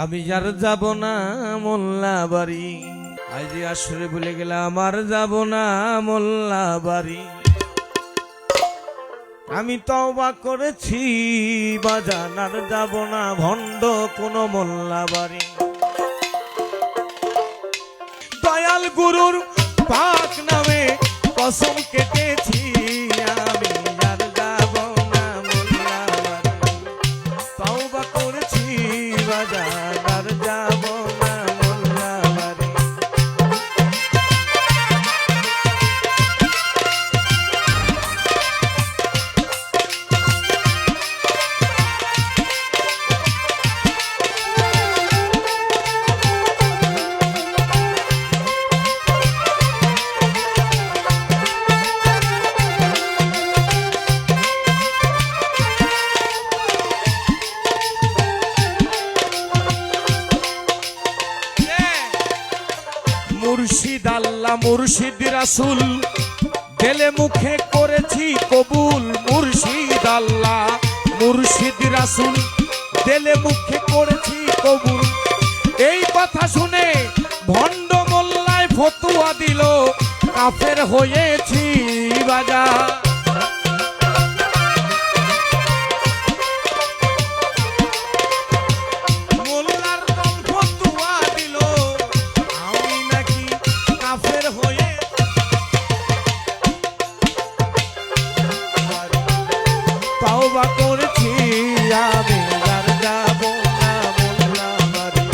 আমি আর যাব না মোল্লা বাড়ি, আজ আসরে বলে গেলাম আর যাব না মোল্লা বাড়ি। আমি তওবা করেছি বাজান, আর যাব না ভণ্ড কোনো মোল্লা বাড়ি। দয়াল গুরুর পাক নামে কসম কেটেছি, আমি আর যাব না মোল্লা বাড়ি। তওবা করেছি বাজান, আর যাব না মোল্লা বাড়ি। মুর্শিদ আল্লাহ মুর্শিদ রাসূল দিলে মুখে করেছি কবুল। মুর্শিদ আল্লাহ মুর্শিদ রাসূল দিলে মুখে করেছি কবুল। এই কথা শুনে ভণ্ড মোল্লায় ফতুয়া দিল, কাফের হয়েছি বাজার। তওবা করেছি আমি আর যাব না মোল্লা বাড়ি।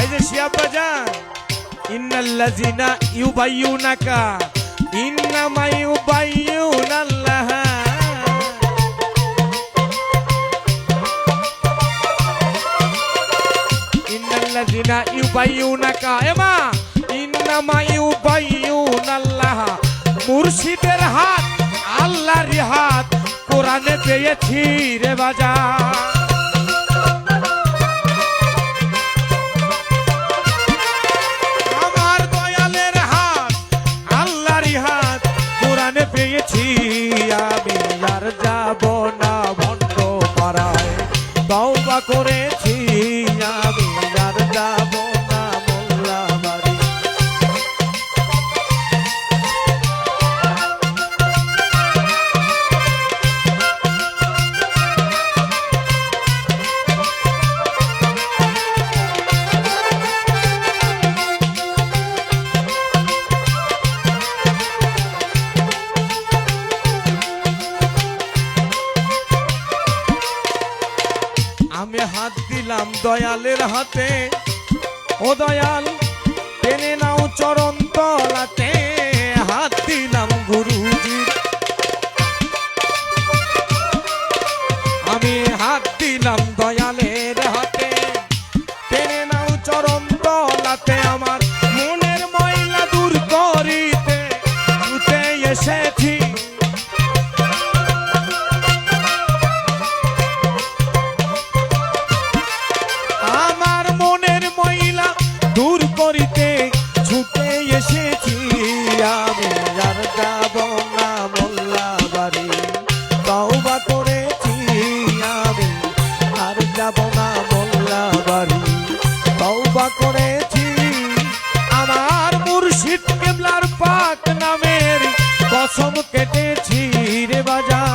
এই যে শিয়াব বাজান, ইন্নাল্লাযিনা ইউবাইয়ুনাকা ইন্নামা ইউবাইয়ুনাল্লাহ। ইন্নাল্লাযিনা ইউবাইয়ুনাকা এমা ইন্নামা ইউবাইয়ুনাল্লাহ। মুর্শিদের হাত আল্লাহর হাত কোরআনে পেয়েছি রে বাজার। পেয়েছি আমি আর যাব না ভণ্ড পাড়ায়। তওবা করেছি আমি আর যাব না মোল্লা বাড়ি। আমি হাত দিলাম দয়ালের হাতে, ও দয়াল টেনে নাও চরণ তলাতে। হাত দিলাম গুরুজির, আমি হাত দিলাম দয়ালের হাতে, টেনে নাও চরণ তলাতে। আমার মনের ময়লা দূর করিতে ছুটে এসেছি। আমার মনের ময়লা দূর করিতে ছুটে এসেছি, আমি আর যাব না মোল্লা বাড়ি। তওবা করেছি আমি আর যাব না মোল্লা বাড়ি। তওবা করেছি আমার মুর্শিদ কিবলার পাক নামের কসম কেটেছি রে বাজার।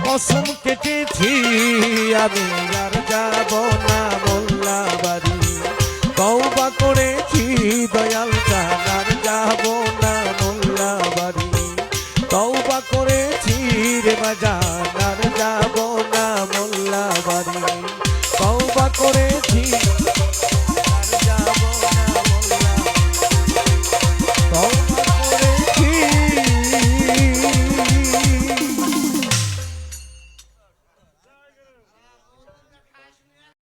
কসম কেটেছি আমি আর যাব না মোল্লা বাড়ি। তওবা করেছি দয়াল জান, আর যাব না মোল্লা বাড়ি। তওবা করেছি রে বাজান, আর যাব না মোল্লা বাড়ি।